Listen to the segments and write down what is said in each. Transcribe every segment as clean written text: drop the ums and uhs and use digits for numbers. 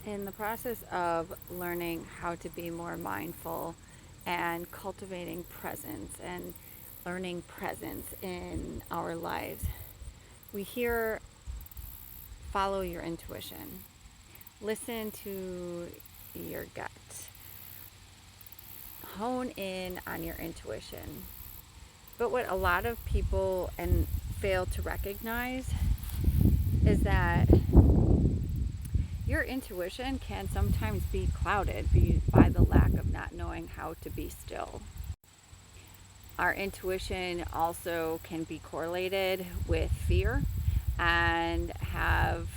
In the process of learning how to be more mindful and cultivating presence and learning presence in our lives, we hear follow your intuition, listen to your gut, hone in on your intuition. But what a lot of people fail to recognize is that your intuition can sometimes be clouded by the lack of not knowing how to be still. Our intuition also can be correlated with fear and have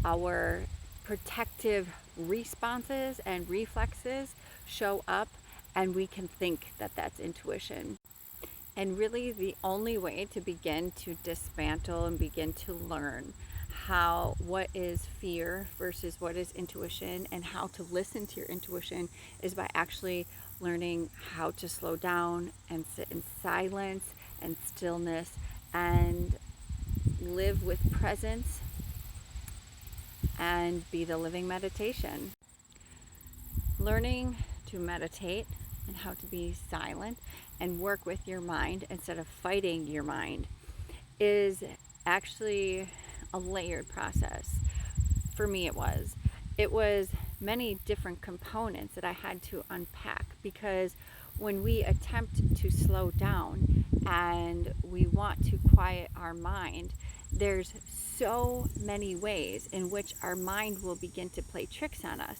our protective responses and reflexes show up, and we can think that that's intuition. And really, the only way to begin to dismantle and begin to learn what is fear versus what is intuition and how to listen to your intuition is by actually learning how to slow down and sit in silence and stillness and live with presence and be the living meditation. Learning to meditate and how to be silent and work with your mind instead of fighting your mind is actually a layered process. For me, it was many different components that I had to unpack, because when we attempt to slow down and we want to quiet our mind, there's so many ways in which our mind will begin to play tricks on us.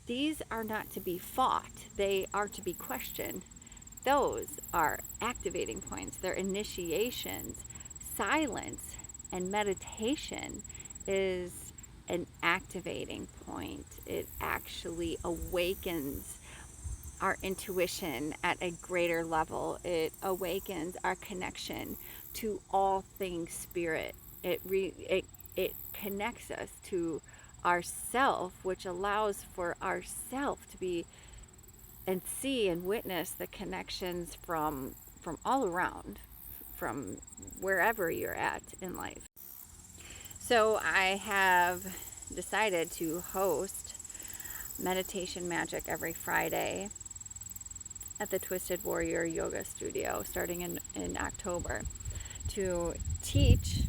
These are not to be fought, they are to be questioned. Those are activating points, they're initiations. Silence and meditation is an activating point. It actually awakens our intuition at a greater level. It awakens our connection to all things spirit. It connects us to ourself, which allows for ourself to be and see and witness the connections from all around, from wherever you're at in life. So I have decided to host Meditation Magic every Friday at the Twisted Warrior Yoga Studio starting in October, to teach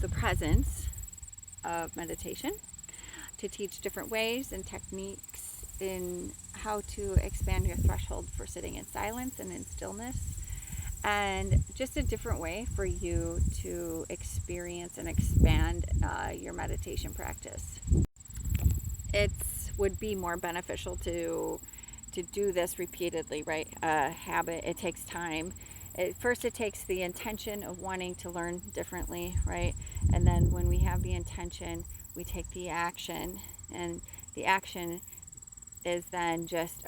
the presence of meditation, to teach different ways and techniques in how to expand your threshold for sitting in silence and in stillness, and just a different way for you to experience and expand your meditation practice. It would be more beneficial to do this repeatedly, right? Habit, it takes time. First, it takes the intention of wanting to learn differently, right? And then when we have the intention, we take the action, and the action is then just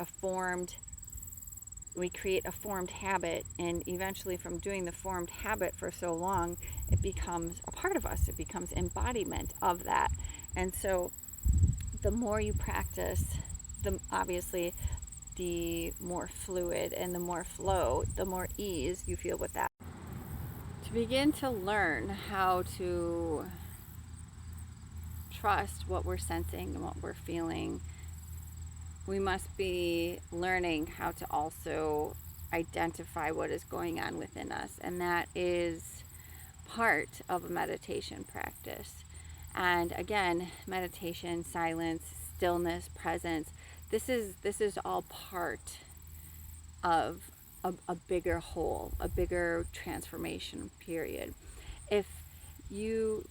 we create a formed habit, and eventually from doing the formed habit for so long, it becomes a part of us. It becomes embodiment of that. And so the more you practice, obviously the more fluid and the more flow, the more ease you feel with that. To begin to learn how to trust what we're sensing and what we're feeling, we must be learning how to also identify what is going on within us, and that is part of a meditation practice. And again, meditation, silence, stillness, presence, this is all part of a bigger whole, a bigger transformation period. If you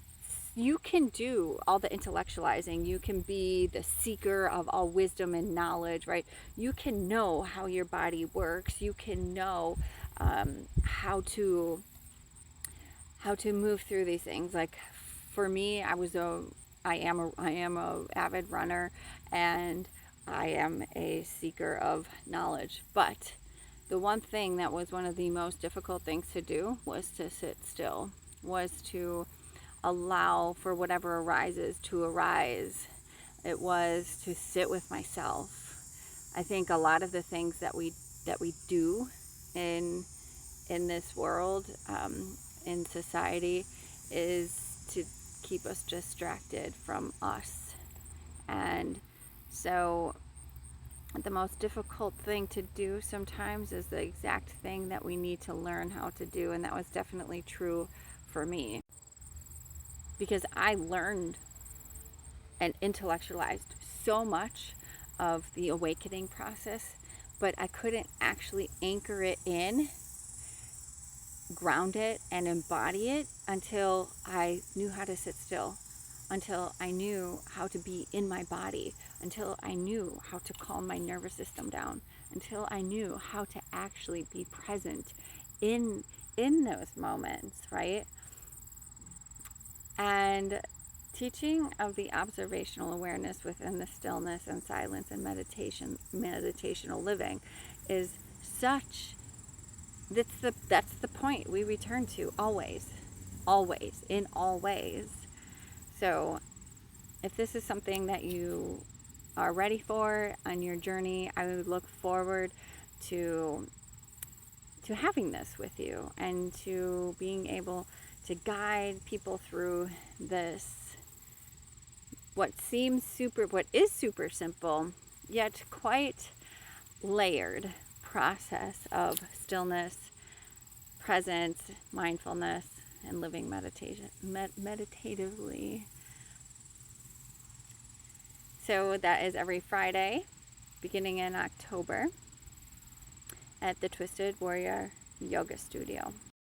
can do all the intellectualizing, you can be the seeker of all wisdom and knowledge, right? You can know how your body works, you can know how to move through these things. Like for me, I am a avid runner, and I am a seeker of knowledge. But the one thing that was one of the most difficult things to do was to sit still, was to allow for whatever arises to arise. It was to sit with myself. I think a lot of the things that we do in this world, in society, is to keep us distracted from us. And So the most difficult thing to do sometimes is the exact thing that we need to learn how to do. And that was definitely true for me, because I learned and intellectualized so much of the awakening process, but I couldn't actually anchor it in, ground it, and embody it until I knew how to sit still, until I knew how to be in my body, until I knew how to calm my nervous system down, until I knew how to actually be present in those moments, right? And teaching of the observational awareness within the stillness and silence and meditational living is such, that's the point we return to always, in all ways. So if this is something that you are ready for on your journey, I would look forward to having this with you and to being able to guide people through this, what is super simple, yet quite layered process of stillness, presence, mindfulness, and living meditatively. So that is every Friday, beginning in October, at the Twisted Warrior Yoga Studio.